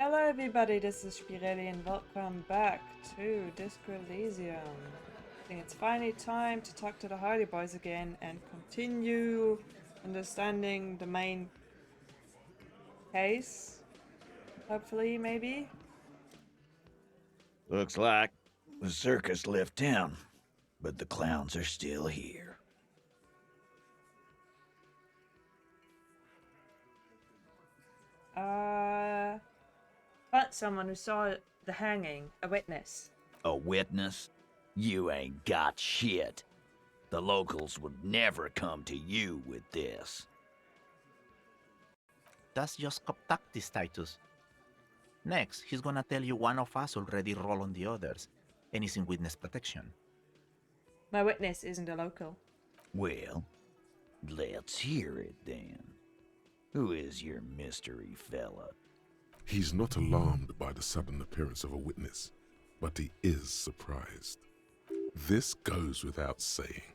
Hello everybody, this is Spirelli and welcome back to Disco Elysium. I think it's finally time to talk to the Hardy Boys again and continue understanding the main case. Hopefully, maybe. Looks like the circus left town, but the clowns are still here. But someone who saw the hanging, a witness. A witness? You ain't got shit. The locals would never come to you with this. That's just cop tactics, Titus. Next, he's gonna tell you one of us already roll on the others, and is in witness protection. My witness isn't a local. Well, let's hear it then. Who is your mystery fella? He's not alarmed by the sudden appearance of a witness, but he is surprised. This goes without saying,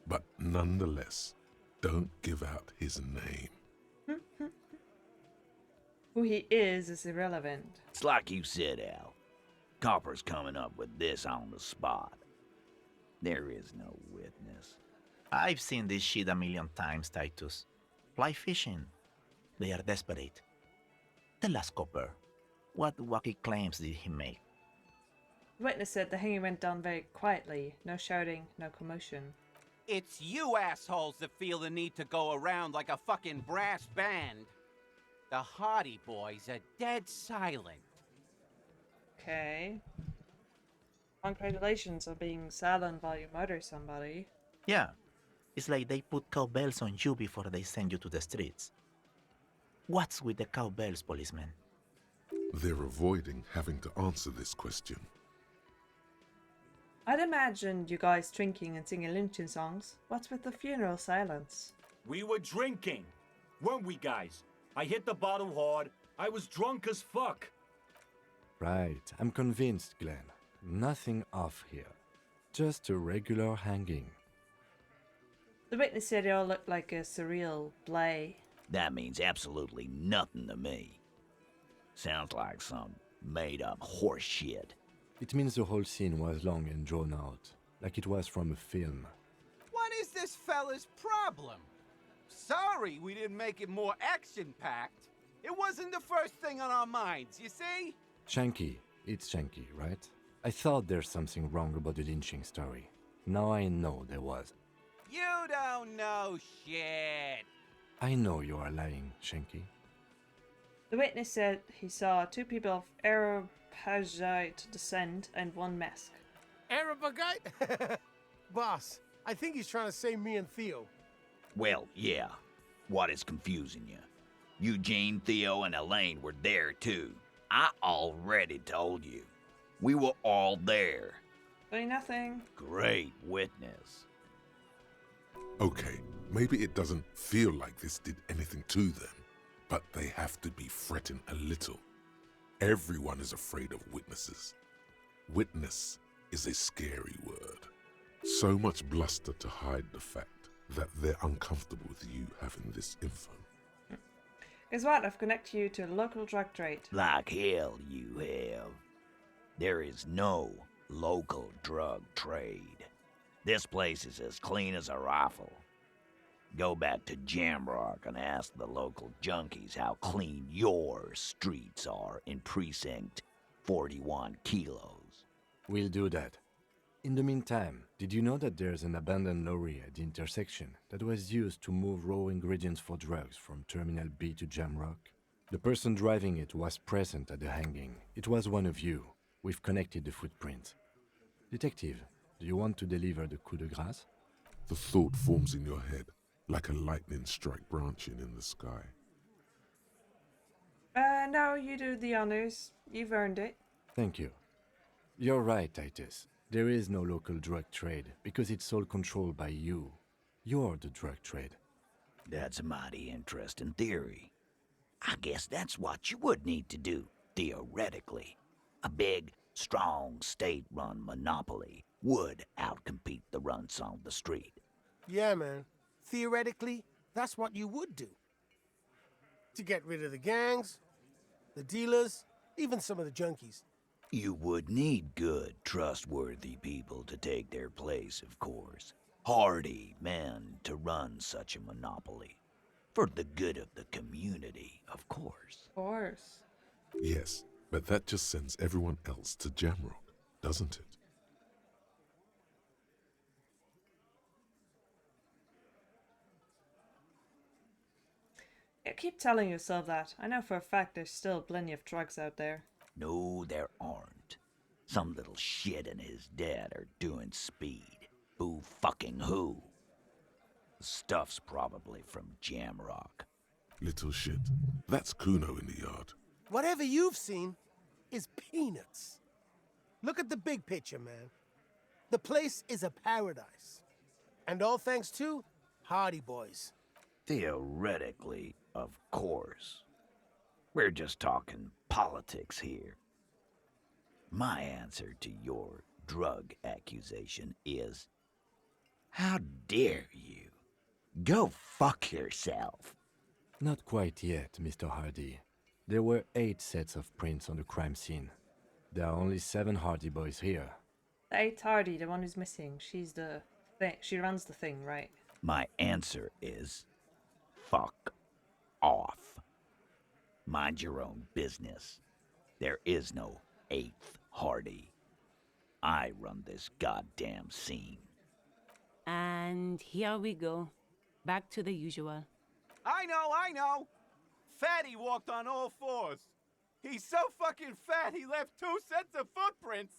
but nonetheless, don't give out his name. Who he is irrelevant. It's like you said, Al. Copper's coming up with this on the spot. There is no witness. I've seen this shit a million times, Titus. Fly fishing. They are desperate. Tell us, Copper, what wacky claims did he make? The witness said the hanging went down very quietly. No shouting, no commotion. It's you assholes that feel the need to go around like a fucking brass band. The Hardy Boys are dead silent. Okay. Congratulations on being silent while you murder somebody. Yeah, it's like they put cowbells on you before they send you to the streets. What's with the cowbells, policeman? They're avoiding having to answer this question. I'd imagined you guys drinking and singing lynching songs. What's with the funeral silence? We were drinking, weren't we, guys? I hit the bottle hard. I was drunk as fuck. Right, I'm convinced, Glenn. Nothing off here. Just a regular hanging. The witness said it all looked like a surreal play. That means absolutely nothing to me. Sounds like some made-up horse shit. It means the whole scene was long and drawn out, like it was from a film. What is this fella's problem? Sorry we didn't make it more action-packed. It wasn't the first thing on our minds, you see? Shanky, it's Shanky, right? I thought there's something wrong about the lynching story. Now I know there was. You don't know shit. I know you are lying, Shanky. The witness said he saw two people of Arab-Hajite descent and one mask. Arabagite? Boss, I think he's trying to say me and Theo. Well, yeah. What is confusing you? Eugene, Theo, and Elaine were there too. I already told you. We were all there. Doing nothing. Great witness. Okay, maybe it doesn't feel like this did anything to them, but they have to be fretting a little. Everyone is afraid of witnesses. Witness is a scary word. So much bluster to hide the fact that they're uncomfortable with you having this info. Guess what? I've connected you to a local drug trade. Like hell you have. There is no local drug trade. This place is as clean as a rifle. Go back to Jamrock and ask the local junkies how clean your streets are in Precinct 41 Kilos. We'll do that. In the meantime, did you know that there's an abandoned lorry at the intersection that was used to move raw ingredients for drugs from Terminal B to Jamrock? The person driving it was present at the hanging. It was one of you. We've connected the footprint. Detective, do you want to deliver the coup de grâce? The thought forms in your head like a lightning strike branching in the sky. No, you do the honors. You've earned it. Thank you. You're right, Titus. There is no local drug trade because it's all controlled by you. You're the drug trade. That's a mighty interesting theory. I guess that's what you would need to do, theoretically. A big, strong, state-run monopoly would outcompete the runts on the street. Yeah, man. Theoretically, that's what you would do. To get rid of the gangs, the dealers, Even some of the junkies. You would need good, trustworthy people to take their place, of course. Hardy men to run such a monopoly. For the good of the community, of course. Of course. Yes, but that just sends everyone else to Jamrock, doesn't it? Yeah, keep telling yourself that. I know for a fact there's still plenty of drugs out there. No, there aren't. Some little shit and his dad are doing speed. Who fucking who? The stuff's probably from Jamrock. Little shit. That's Kuno in the yard. Whatever you've seen is peanuts. Look at the big picture, man. The place is a paradise. And all thanks to Hardy Boys. Theoretically, of course. We're just talking politics here. My answer to your drug accusation is, how dare you? Go fuck yourself. Not quite yet, Mr. Hardy. There were 8 sets of prints on the crime scene. There are only 7 Hardy Boys here. The 8th Hardy, the one who's missing. She's the thing. She runs the thing, right? My answer is, fuck off. Mind your own business. There is no 8th Hardy. I run this goddamn scene. And here we go. Back to the usual. I know. Fatty walked on all 4s. He's so fucking fat he left 2 sets of footprints.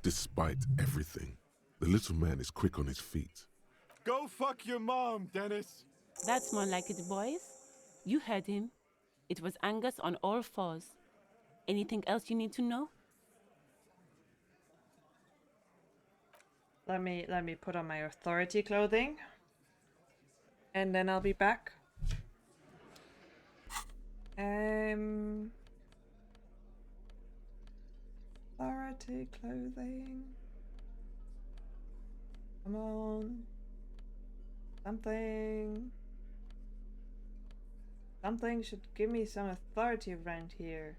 Despite everything, the little man is quick on his feet. Go fuck your mom, Dennis. That's more like it, boys. You heard him. It was Angus on all 4s. Anything else you need to know? Let me put on my authority clothing. And then I'll be back. Authority clothing. Come on. Something should give me some authority around here.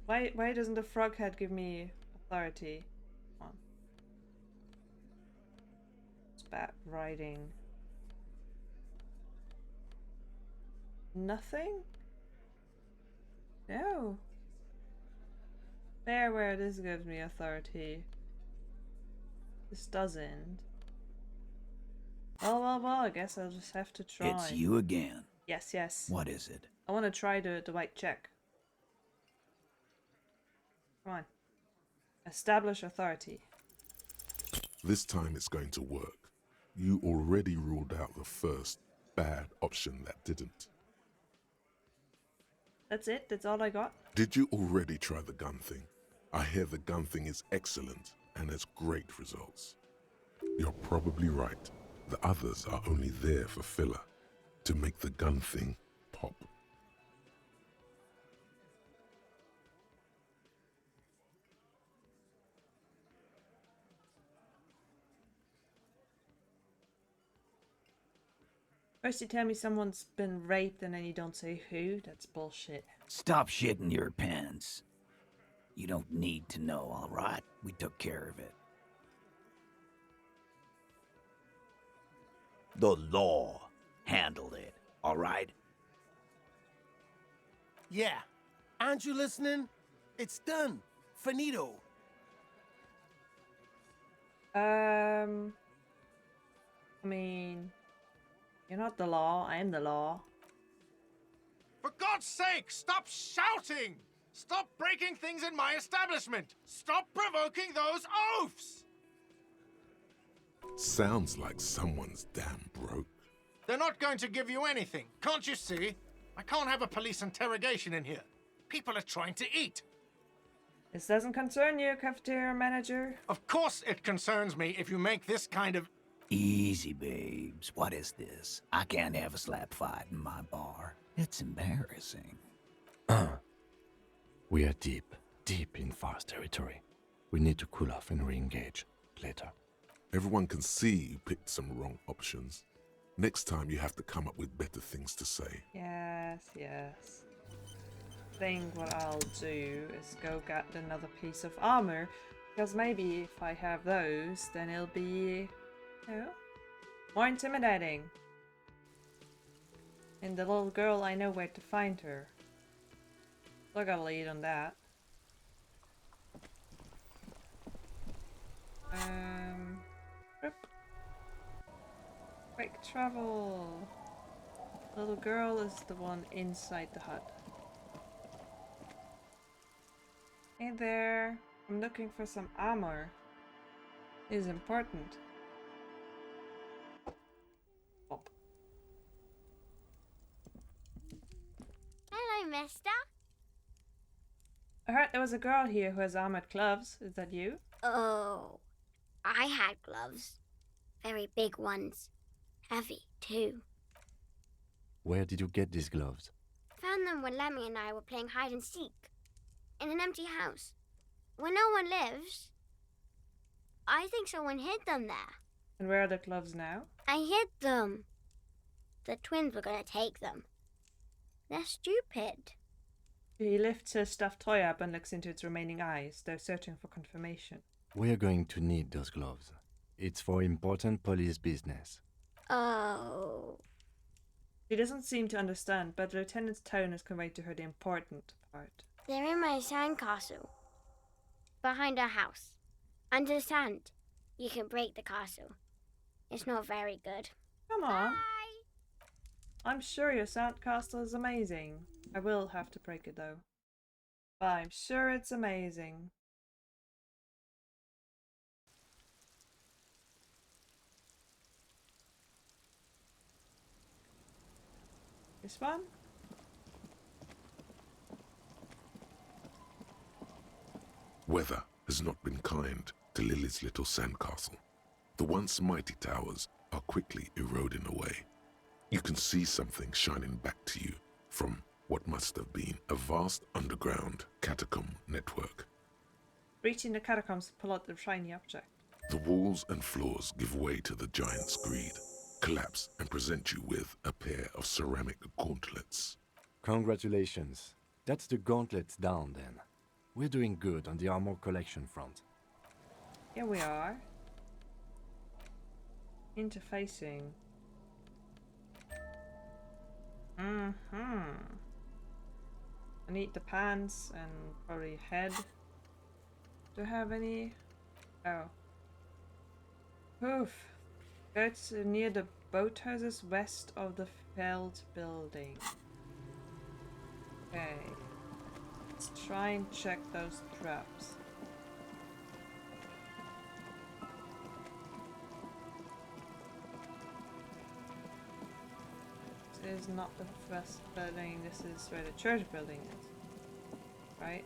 Why doesn't the frog head give me authority? Come on. It's bad writing. Nothing? No. There where this gives me authority. This doesn't. Well, I guess I'll just have to try. It's you again. Yes. What is it? I want to try the white check. Come on. Establish authority. This time it's going to work. You already ruled out the first bad option that didn't. That's it? That's all I got? Did you already try the gun thing? I hear the gun thing is excellent and has great results. You're probably right. The others are only there for filler, to make the gun thing pop. First you tell me someone's been raped and then you don't say who. That's bullshit. Stop shitting your pants. You don't need to know, all right? We took care of it. The law handled it, all right? Yeah. Aren't you listening? It's done. Finito. I mean, you're not the law. I am the law. For God's sake, stop shouting! Stop breaking things in my establishment! Stop provoking those oafs! Sounds like someone's damn broke. They're not going to give you anything, can't you see? I can't have a police interrogation in here. People are trying to eat. This doesn't concern you, cafeteria manager. Of course it concerns me if you make this kind of... Easy, babes. What is this? I can't have a slap fight in my bar. It's embarrassing. We are deep in Far's territory. We need to cool off and re-engage later. Everyone can see you picked some wrong options. Next time you have to come up with better things to say. Yes, yes. I think what I'll do is go get another piece of armor, because maybe if I have those, then it'll be, you know, more intimidating. And the little girl, I know where to find her. So I got a lead on that. Oop. Quick travel. Little girl is the one inside the hut. Hey there, I'm looking for some armor. It is important. Pop. Hello, mister. I heard there was a girl here who has armored gloves. Is that you? Oh, I had gloves. Very big ones. Heavy, too. Where did you get these gloves? Found them when Lemmy and I were playing hide and seek. In an empty house. Where no one lives. I think someone hid them there. And where are the gloves now? I hid them. The twins were gonna take them. They're stupid. He lifts his stuffed toy up and looks into its remaining eyes. They're searching for confirmation. We are going to need those gloves. It's for important police business. Oh. She doesn't seem to understand, but the lieutenant's tone has conveyed to her the important part. They're in my sandcastle. Behind our house. Under the sand. You can break the castle. It's not very good. Come on. Bye! I'm sure your sandcastle is amazing. I will have to break it though. But I'm sure it's amazing. This one? Weather has not been kind to Lily's little sandcastle. The once mighty towers are quickly eroding away. You can see something shining back to you from what must have been a vast underground catacomb network. Reaching the catacombs to pull out the shiny object. The walls and floors give way to the giant's greed, collapse and present you with a pair of ceramic gauntlets. Congratulations. That's the gauntlets down then. We're doing good on the armor collection front. Here we are. Interfacing. I need the pants and probably head. Do I have any? Oh. Oof. Go to near the boathouses west of the Feld building. Okay. Let's try and check those traps. This is not the first building, this is where the church building is. Right?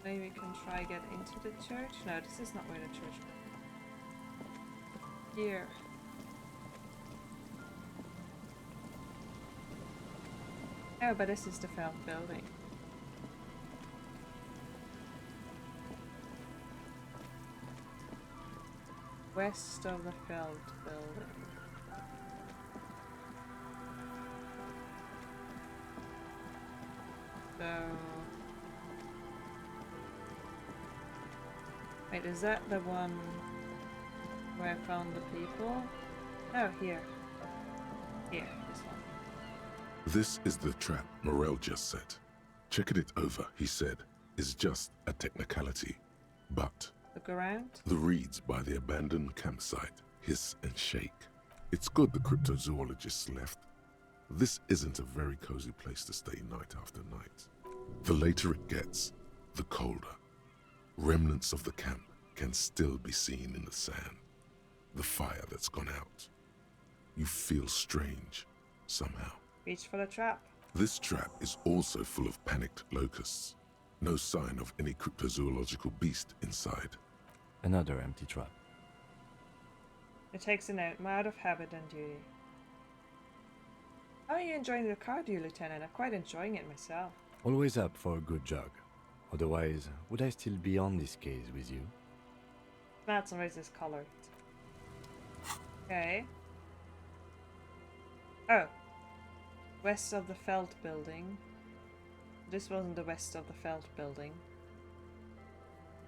Maybe we can try get into the church? No, this is not where the church is. Here. Oh, but this is the Feld building. West of the Feld building. So... Wait, is that the one where I found the people? Oh, here. Here, this one. This is the trap Morel just set. Checking it over, he said, is just a technicality. But Look around. the reeds by the abandoned campsite hiss and shake. It's good the cryptozoologists left. This isn't a very cozy place to stay night after night. The later it gets, the colder. Remnants of the camp can still be seen in the sand. The fire that's gone out. You feel strange, somehow. Reach for the trap. This trap is also full of panicked locusts. No sign of any cryptozoological beast inside. Another empty trap. It takes a note. I'm out of habit and duty. How are you enjoying the car, dear Lieutenant? I'm quite enjoying it myself. Always up for a good jog. Otherwise, would I still be on this case with you? That's always this colored. Okay. Oh. West of the Felt building. This wasn't the west of the Felt building.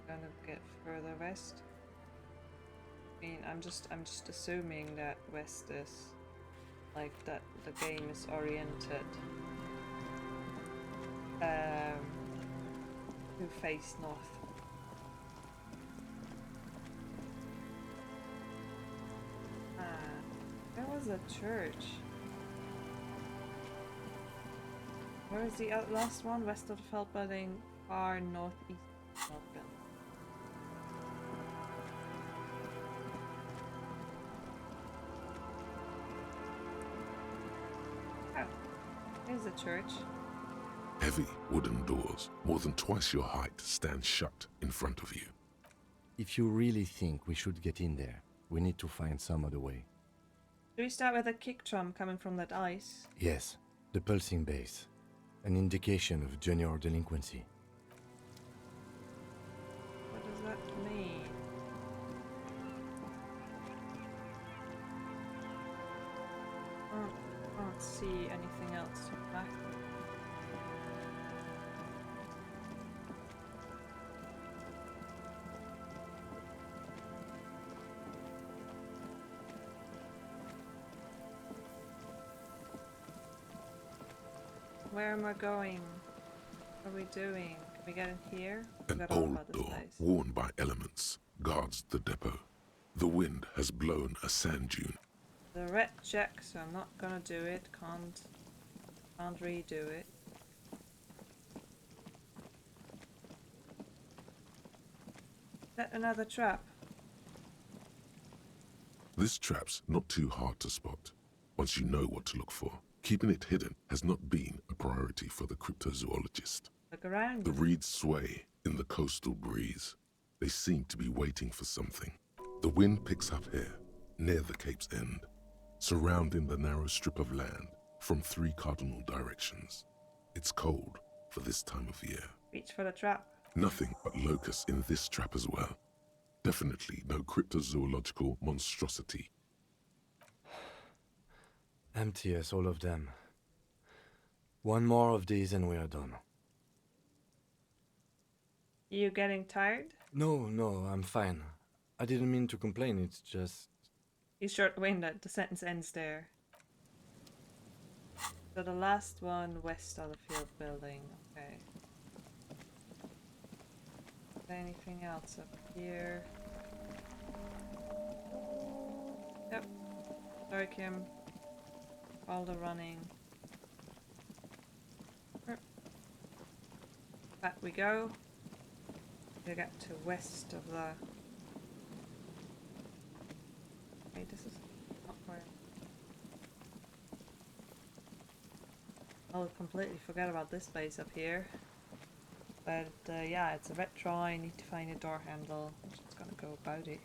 Gonna get further west. I mean, I'm just assuming that west is like that the game is oriented to face north. There was a church. Where is the last one? West of the Felt building, far northeast of the Felt building. Here's the church. Heavy wooden doors, more than twice your height, stand shut in front of you. If you really think we should get in there, we need to find some other way. Do we start with a kick drum coming from that ice? Yes, the pulsing bass. An indication of junior delinquency. What does that mean? Can't see anything else to back. Where am I going? What are we doing? Can we get in here? An old door, worn by elements, guards the depot. The wind has blown a sand dune. The red check, so I'm not gonna do it. Can't redo it. Is that another trap? This trap's not too hard to spot, once you know what to look for. Keeping it hidden has not been a priority for the cryptozoologist. Look around. The reeds sway in the coastal breeze. They seem to be waiting for something. The wind picks up here, near the Cape's end, surrounding the narrow strip of land from 3 cardinal directions. It's cold for this time of year. Reach for the trap. Nothing but locusts in this trap as well. Definitely no cryptozoological monstrosity. Empty as all of them. One more of these and we are done. You getting tired? No, I'm fine. I didn't mean to complain, it's just... He's short-winded. The sentence ends there. So the last one west of the field building. Okay. Is there anything else up here? Yep. Sorry, Kim. All the running. Back we go. We get to west of the... Wait, this is not where... I'll completely forget about this place up here. But yeah, it's a retro. I need to find a door handle. I'm just gonna go about it.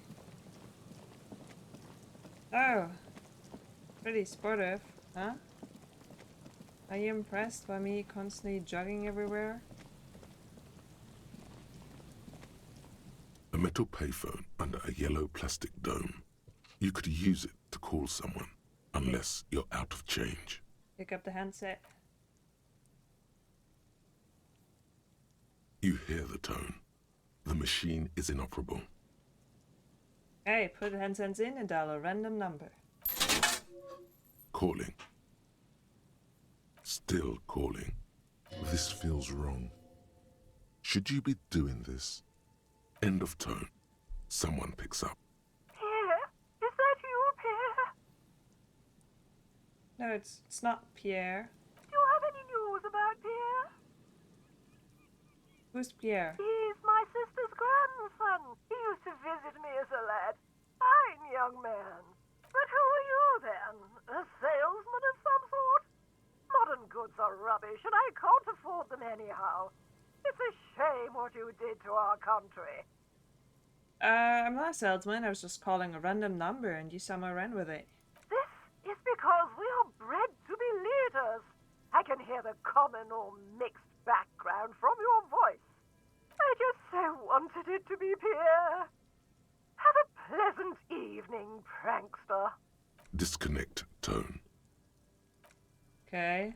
Oh! Pretty sportive, huh? Are you impressed by me constantly jogging everywhere? A metal payphone under a yellow plastic dome. You could use it to call someone, unless you're out of change. Pick up the handset. You hear the tone. The machine is inoperable. Hey, put the handsets in and dial a random number. Calling. Still calling. This feels wrong. Should you be doing this? End of tone. Someone picks up. Pierre? Is that you, Pierre? No, it's not Pierre. Do you have any news about Pierre? Who's Pierre? He's my sister's grandson. He used to visit me as a lad. Fine young man. But who are you then? A salesman of some sort? Modern goods are rubbish, and I can't afford them anyhow. It's a shame what you did to our country. I'm not a salesman. I was just calling a random number and you somehow ran with it. This is because we are bred to be leaders. I can hear the common or mixed background from your voice. I just so wanted it to be Pierre. Have a pleasant evening, prankster. Disconnect tone. Okay.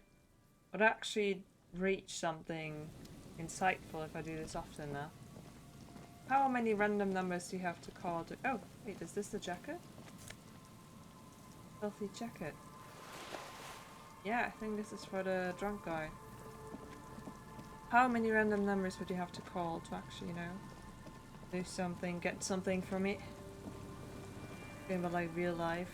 Would actually reach something insightful if I do this often enough. How many random numbers do you have to call to... Oh, wait, is this the jacket? Filthy jacket. Yeah, I think this is for the drunk guy. How many random numbers would you have to call to actually, you know, do something, get something from it? Game of like real life.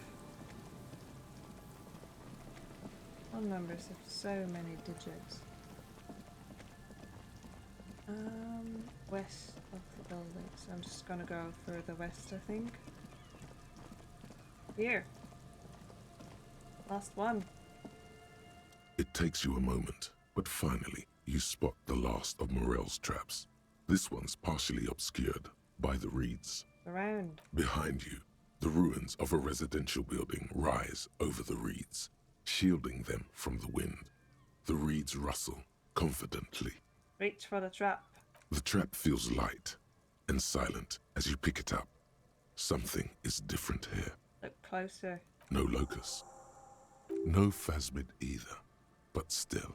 Phone numbers have so many digits. West of the building. So I'm just gonna go further west, I think. Here. Last one. It takes you a moment, but finally you spot the last of Morel's traps. This one's partially obscured by the reeds. Around. Behind you, the ruins of a residential building rise over the reeds, shielding them from the wind. The reeds rustle confidently. Reach for the trap. The trap feels light and silent as you pick it up. Something is different here. Look closer. No locust. No phasmid either, but still.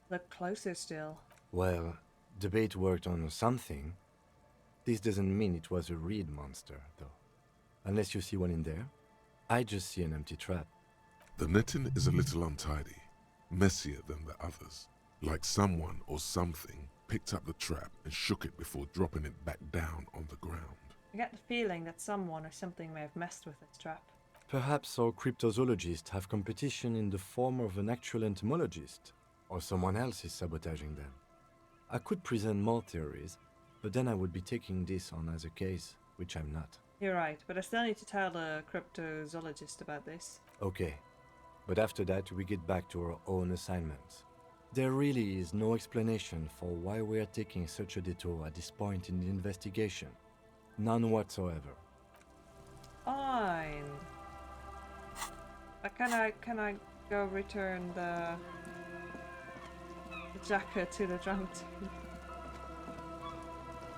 Look closer still. Well, the bait worked on something. This doesn't mean it was a reed monster, though. Unless you see one in there. I just see an empty trap. The netting is a little untidy, messier than the others. Like someone or something picked up the trap and shook it before dropping it back down on the ground. I get the feeling that someone or something may have messed with this trap. Perhaps our cryptozoologists have competition in the form of an actual entomologist, or someone else is sabotaging them. I could present more theories, but then I would be taking this on as a case, which I'm not. You're right, but I still need to tell the cryptozoologist about this. Okay, but after that we get back to our own assignments. There really is no explanation for why we are taking such a detour at this point in the investigation. None whatsoever. Fine. But can I go return the jacket to the drunk dude?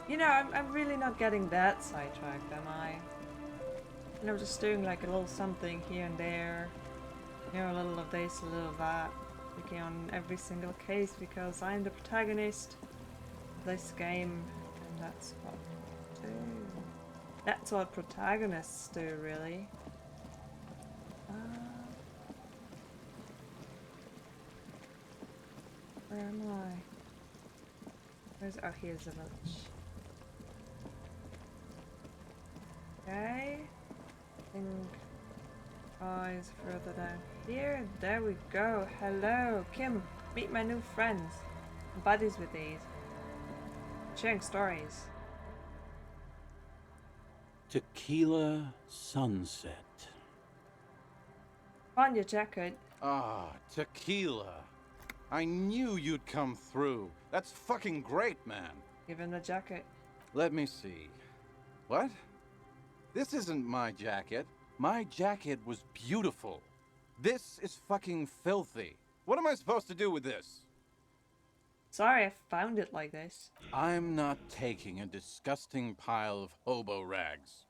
You know, I'm really not getting that sidetracked, am I? You know, just doing like a little something here and there. You know, a little of this, a little of that. Looking on every single case because I'm the protagonist of this game, and that's what I do. That's what protagonists do, really. Where am I? Where's... oh, here's the village. Okay. I think... eyes further down here. There we go. Hello, Kim. Meet my new friends. I'm buddies with these. Sharing stories. Tequila sunset. Found your jacket. Ah, tequila. I knew you'd come through. That's fucking great, man. Give him the jacket. Let me see. What? This isn't my jacket. My jacket was beautiful. This is fucking filthy. What am I supposed to do with this? Sorry I found it like this. I'm not taking a disgusting pile of hobo rags.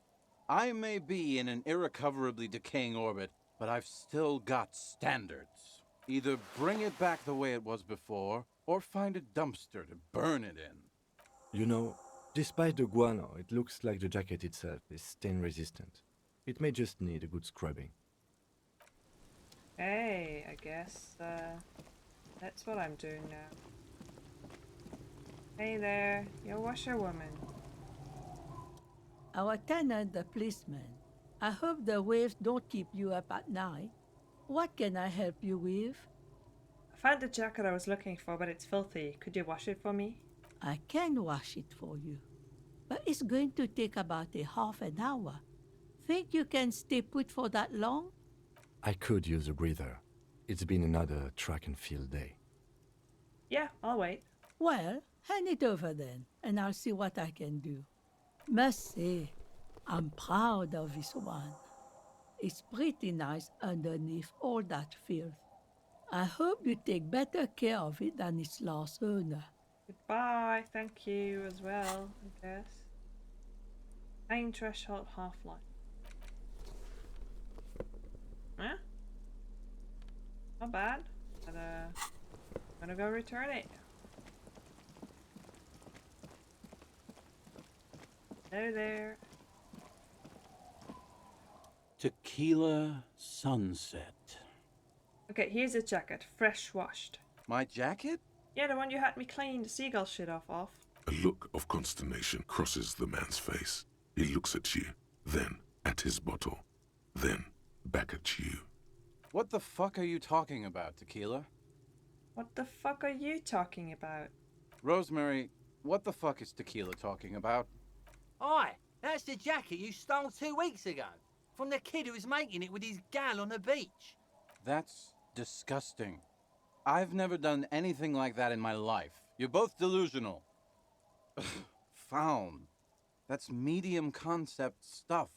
I may be in an irrecoverably decaying orbit, but I've still got standards. Either bring it back the way it was before, or find a dumpster to burn it in. You know, despite the guano, it looks like the jacket itself is stain resistant. It may just need a good scrubbing. Hey, I guess that's what I'm doing now. Hey there, you're a washerwoman. Our tenant, the policeman. I hope the waves don't keep you up at night. What can I help you with? I found the jacket I was looking for, but it's filthy. Could you wash it for me? I can wash it for you, but it's going to take about a half an hour. Think you can stay put for that long? I could use a breather. It's been another track and field day. Yeah, I'll wait. Well, hand it over then, and I'll see what I can do. Must say, I'm proud of this one. It's pretty nice underneath all that filth. I hope you take better care of it than its last owner. Goodbye, thank you as well, I guess. Pain threshold half-life. Huh? Not bad. But I'm gonna go return it. Hello there. Tequila sunset. Okay, here's a jacket, fresh washed. My jacket? Yeah, the one you had me clean the seagull shit off. A look of consternation crosses the man's face. He looks at you, then at his bottle, then back at you. What the fuck are you talking about, Tequila? What the fuck are you talking about? Rosemary, what the fuck is Tequila talking about? Aye, that's the jacket you stole 2 weeks ago. From the kid who was making it with his gal on the beach. That's disgusting. I've never done anything like that in my life. You're both delusional. Found. That's medium concept stuff.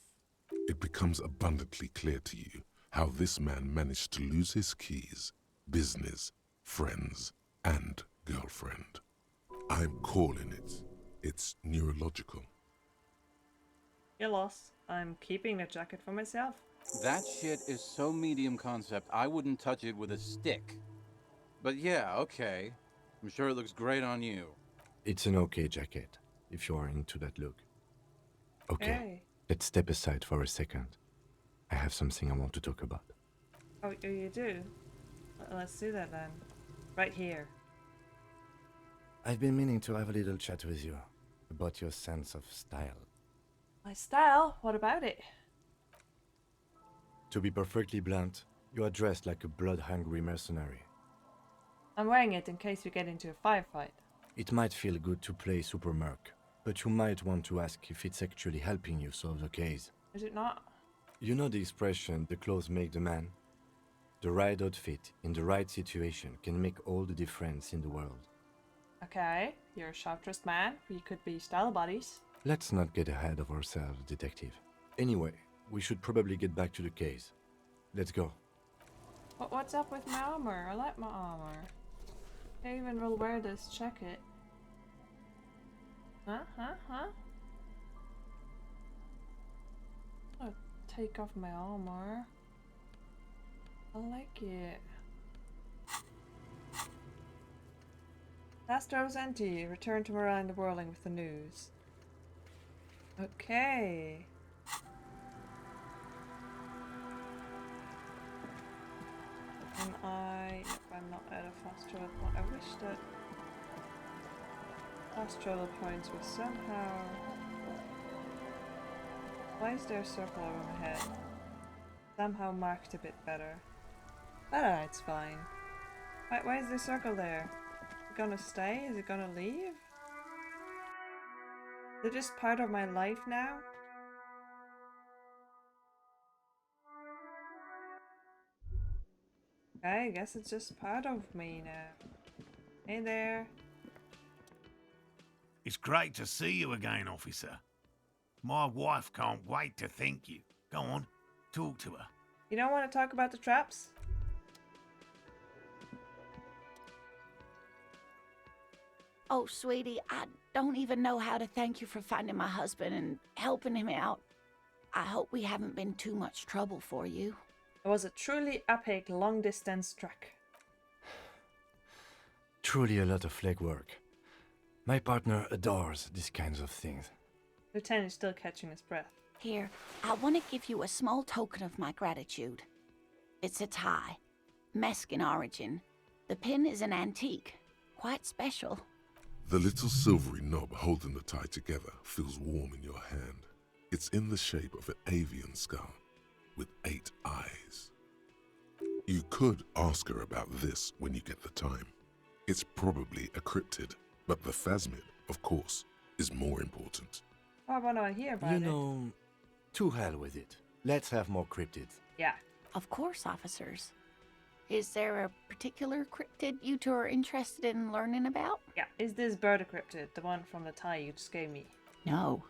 It becomes abundantly clear to you how this man managed to lose his keys, business, friends, and girlfriend. I'm calling it. It's neurological. You're lost. I'm keeping the jacket for myself. That shit is so medium concept, I wouldn't touch it with a stick. But yeah, okay. I'm sure it looks great on you. It's an okay jacket, if you are into that look. Okay, Hey. let's step aside for a second. I have something I want to talk about. Oh, you do? Let's do that then. Right here. I've been meaning to have a little chat with you about your sense of style. My style? What about it? To be perfectly blunt, you are dressed like a blood-hungry mercenary. I'm wearing it in case we get into a firefight. It might feel good to play super merc, but you might want to ask if it's actually helping you solve the case. Is it not? You know the expression, the clothes make the man? The right outfit in the right situation can make all the difference in the world. Okay, you're a sharp-dressed man. We could be style buddies. Let's not get ahead of ourselves, detective. Anyway, we should probably get back to the case. Let's go. What's up with my armor? I like my armor. I even will wear this jacket. Huh? I'll take off my armor. I like it. Last rows empty. Return to Miranda the Whirling with the news. Okay. And I'm not at a fast travel point. I wish that fast travel points were somehow. Why is there a circle over my head? Somehow marked a bit better. But it's fine. Why is the circle there? Is it gonna stay? Is it gonna leave? Is it just part of my life now? Okay, I guess it's just part of me now. Hey there. It's great to see you again, officer. My wife can't wait to thank you. Go on, talk to her. You don't want to talk about the traps? Oh, sweetie, I don't even know how to thank you for finding my husband and helping him out. I hope we haven't been too much trouble for you. It was a truly epic long-distance trek. Truly a lot of legwork. My partner adores these kinds of things. Lieutenant is still catching his breath. Here, I want to give you a small token of my gratitude. It's a tie, Meskin origin. The pin is an antique, quite special. The little silvery knob holding the tie together feels warm in your hand. It's in the shape of an avian skull with 8 eyes. You could ask her about this when you get the time. It's probably a cryptid, but the phasmid, of course, is more important. Why would I hear about it? You know, to hell with it. Let's have more cryptids. Yeah. Of course, officers. Is there a particular cryptid you two are interested in learning about? Yeah. Is this bird a cryptid? The one from the tie you just gave me? No.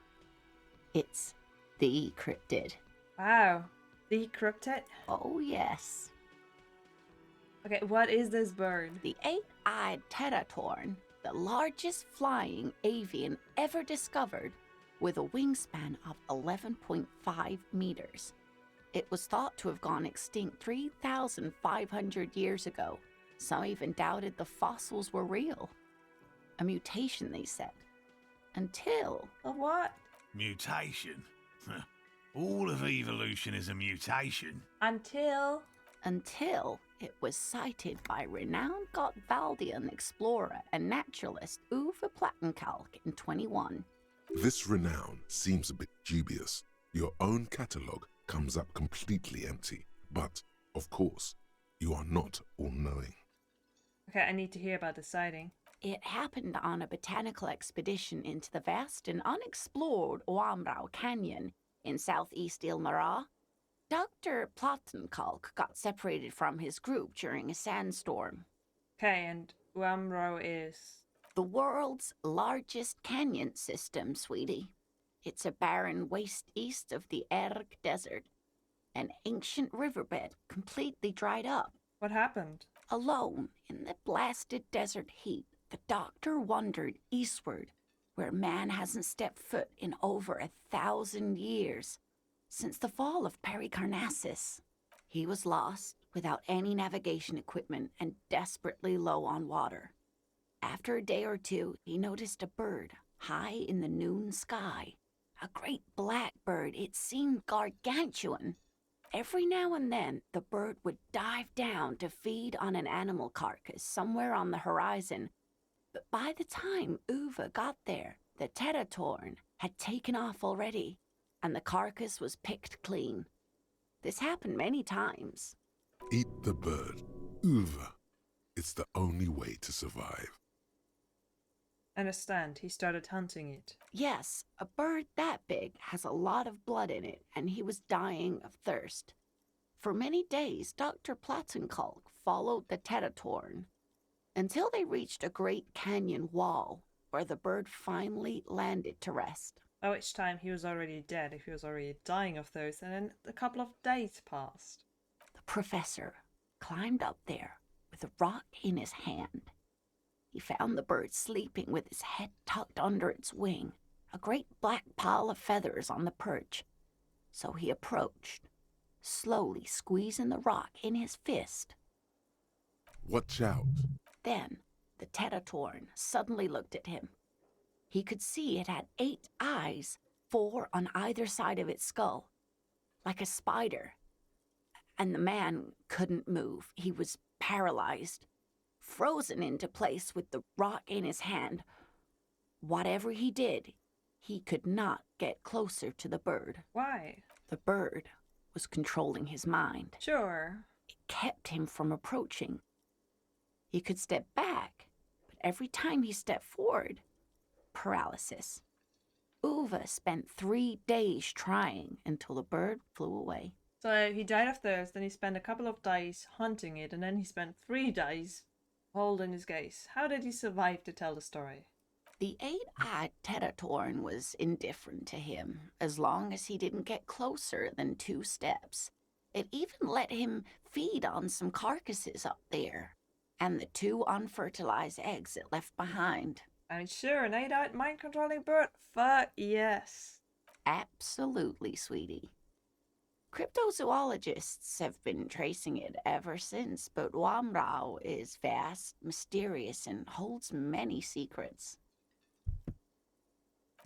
It's the cryptid. Wow. The cryptid? Oh, yes. Okay, what is this bird? The 8-eyed teratorn, the largest flying avian ever discovered, with a wingspan of 11.5 meters. It was thought to have gone extinct 3,500 years ago. Some even doubted the fossils were real. A mutation, they said. Until... A what? Mutation? All of evolution is a mutation. Until it was cited by renowned Gottwaldian explorer and naturalist Uwe Plattenkalk in 21. This renown seems a bit dubious. Your own catalogue comes up completely empty. But, of course, you are not all-knowing. Okay, I need to hear about the sighting. It happened on a botanical expedition into the vast and unexplored Oamrau Canyon in southeast Ilmara. Dr. Plattenkalk got separated from his group during a sandstorm. Okay, and Uamro is... The world's largest canyon system, sweetie. It's a barren waste east of the Erg Desert. An ancient riverbed completely dried up. What happened? Alone in the blasted desert heat, the doctor wandered eastward, where man hasn't stepped foot in over 1,000 years, since the fall of Pericarnassus. He was lost, without any navigation equipment, and desperately low on water. After a day or two, he noticed a bird high in the noon sky. A great black bird. It seemed gargantuan. Every now and then, the bird would dive down to feed on an animal carcass somewhere on the horizon. But by the time Uwe got there, the Teratorn had taken off already, and the carcass was picked clean. This happened many times. Eat the bird, Uwe. It's the only way to survive. Understand, he started hunting it. Yes, a bird that big has a lot of blood in it, and he was dying of thirst. For many days, Dr. Plattenkalk followed the Teratorn until they reached a great canyon wall where the bird finally landed to rest. By which time he was already dead, if he was already dying of thirst, and then a couple of days passed. The professor climbed up there with a rock in his hand. He found the bird sleeping with his head tucked under its wing, a great black pile of feathers on the perch. So he approached, slowly squeezing the rock in his fist. Watch out. Then the Teratorn suddenly looked at him. He could see it had 8 eyes, 4 on either side of its skull, like a spider. And the man couldn't move. He was paralyzed, frozen into place with the rock in his hand. Whatever he did, he could not get closer to the bird. Why? The bird was controlling his mind. Sure. It kept him from approaching. He could step back, but every time he stepped forward, paralysis. Uwe spent 3 days trying until the bird flew away. So he died of thirst, then he spent a couple of days hunting it, and then he spent 3 days holding his gaze. How did he survive to tell the story? The 8-eyed Teratorn was indifferent to him, as long as he didn't get closer than 2 steps. It even let him feed on some carcasses up there, and the 2 unfertilized eggs it left behind. I mean, sure, an 8-eyed mind-controlling bird? Fuck yes. Absolutely, sweetie. Cryptozoologists have been tracing it ever since, but Wamrau is vast, mysterious, and holds many secrets.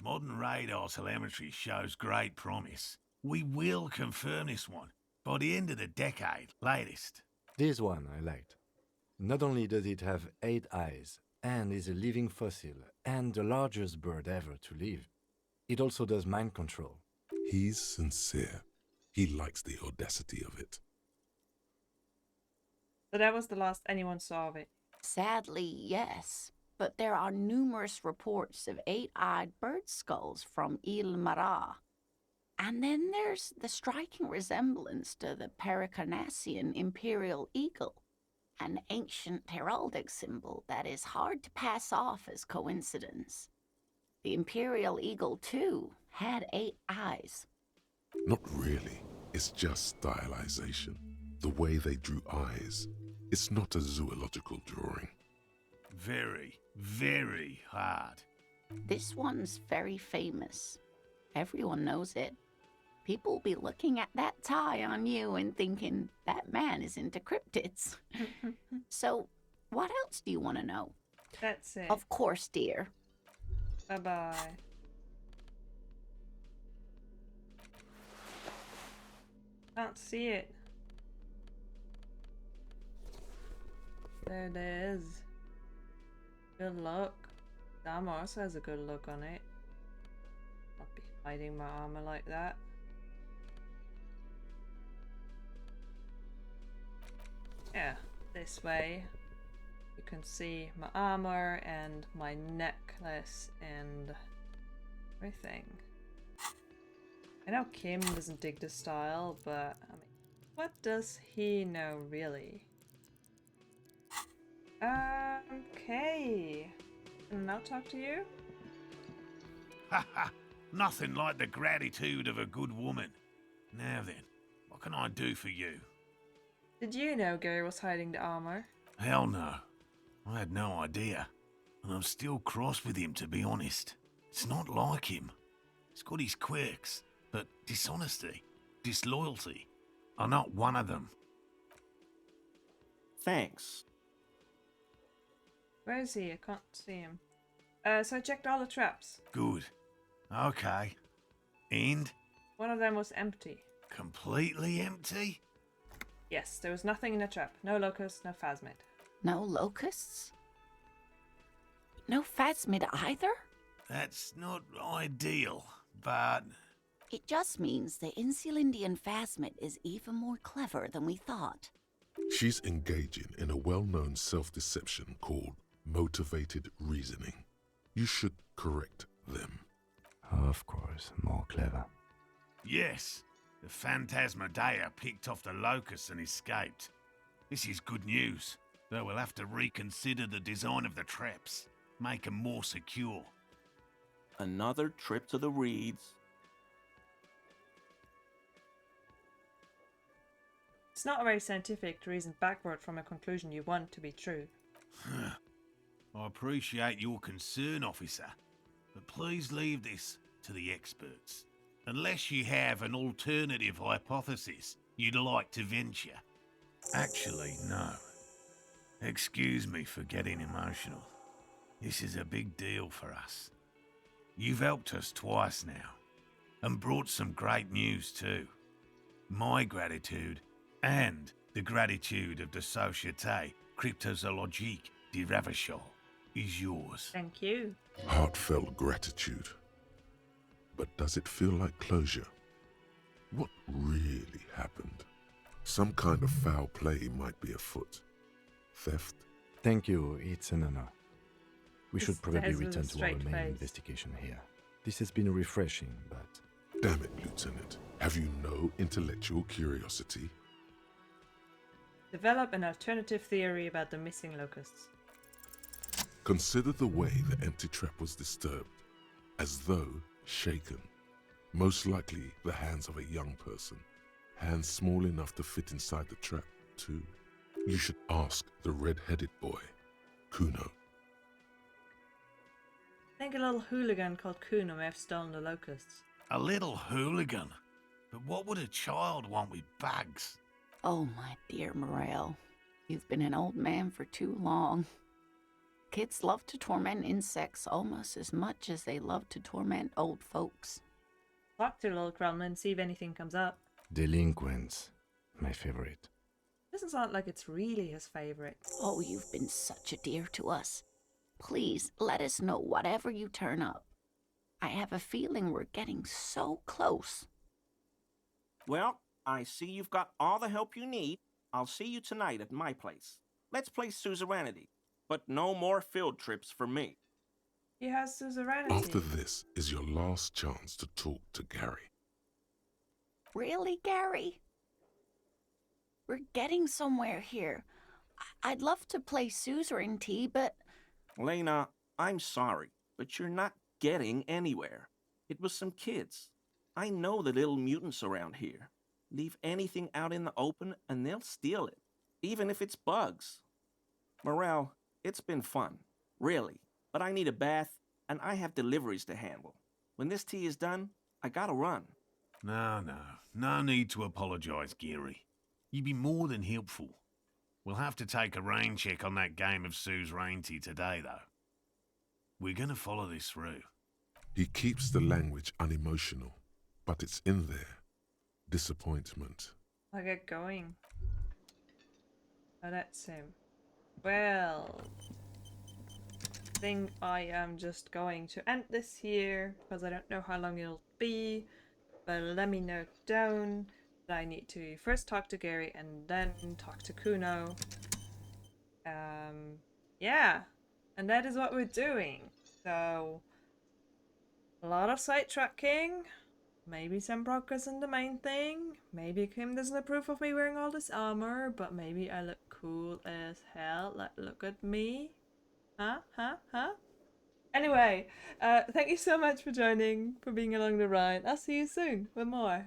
Modern radar telemetry shows great promise. We will confirm this one by the end of the decade, latest. This one I liked. Not only does it have 8 eyes, and is a living fossil, and the largest bird ever to live, it also does mind control. He's sincere. He likes the audacity of it. So that was the last anyone saw of it. Sadly, yes. But there are numerous reports of 8-eyed bird skulls from Ilmara. And then there's the striking resemblance to the Pericarnassian imperial eagle, an ancient heraldic symbol that is hard to pass off as coincidence. The imperial eagle, too, had 8 eyes. Not really. It's just stylization. The way they drew eyes. It's not a zoological drawing. Very, very hard. This one's very famous. Everyone knows it. People will be looking at that tie on you and thinking that man is into cryptids. So, what else do you want to know? That's it. Of course, dear. Bye-bye. Can't see it. There it is. Good luck. The armor also has a good look on it. I'll be hiding my armor like that. Yeah, this way. You can see my armor and my necklace and everything. I know Kim doesn't dig the style, but I mean, what does he know really? Okay. Can I now talk to you? Ha ha! Nothing like the gratitude of a good woman. Now then, what can I do for you? Did you know Gary was hiding the armor? Hell no. I had no idea. And I'm still cross with him, to be honest. It's not like him. He's got his quirks, but dishonesty, disloyalty are not one of them. Thanks. Where is he? I can't see him. So I checked all the traps. Good. Okay. And? One of them was empty. Completely empty? Yes, there was nothing in the trap. No locusts, no phasmid. No locusts? No phasmid either? That's not ideal, but... It just means the Insulindian phasmid is even more clever than we thought. She's engaging in a well-known self-deception called motivated reasoning. You should correct them. Of course, more clever. Yes, the Phantasmadeia picked off the locusts and escaped. This is good news, though we'll have to reconsider the design of the traps, make them more secure. Another trip to the reeds. It's not very scientific to reason backward from a conclusion you want to be true. I appreciate your concern, officer, but please leave this to the experts. Unless you have an alternative hypothesis you'd like to venture. Actually, no. Excuse me for getting emotional. This is a big deal for us. You've helped us twice now, and brought some great news too. My gratitude, and the gratitude of the Société Cryptozoologique de Ravachol, is yours. Thank you. Heartfelt gratitude. But does it feel like closure? What really happened? Some kind of foul play might be afoot. Theft? Thank you, it's an honor. We should probably return to our main face. investigation here. This has been refreshing, but... Damn it, Lieutenant. Have you no intellectual curiosity? Develop an alternative theory about the missing locusts. Consider the way the empty trap was disturbed, as though shaken. Most likely the hands of a young person. Hands small enough to fit inside the trap, too. You should ask the red-headed boy, Kuno. I think a little hooligan called Kuno may have stolen the locusts. A little hooligan? But what would a child want with bags? Oh, my dear Morel, you've been an old man for too long. Kids love to torment insects almost as much as they love to torment old folks. Talk to the little Kremlin and see if anything comes up. Delinquents. My favorite. Doesn't sound like it's really his favorite. Oh, you've been such a dear to us. Please, let us know whatever you turn up. I have a feeling we're getting so close. Well, I see you've got all the help you need. I'll see you tonight at my place. Let's play suzerainty, but no more field trips for me. He has suzerainty. After this is your last chance to talk to Gary. Really, Gary? We're getting somewhere here. I'd love to play suzerainty, but... Lena, I'm sorry, but you're not getting anywhere. It was some kids. I know the little mutants around here. Leave anything out in the open and they'll steal it, even if it's bugs. Morel, it's been fun, really, but I need a bath and I have deliveries to handle. When this tea is done, I gotta run. No, no. No need to apologise, Geary. You'd be more than helpful. We'll have to take a rain check on that game of Sue's Reinty today, though. We're gonna follow this through. He keeps the language unemotional, but it's in there. Disappointment. I'll get going. Oh, that's him. Well, I think I am just going to end this here because I don't know how long it'll be. But let me note down that I need to first talk to Gary and then talk to Kuno. Yeah, and that is what we're doing. So, a lot of sidetracking. Maybe some progress in the main thing. Maybe Kim doesn't approve of me wearing all this armor, but maybe I look cool as hell. Like, look at me. Huh? Anyway, thank you so much for joining, for being along the ride. I'll see you soon with more.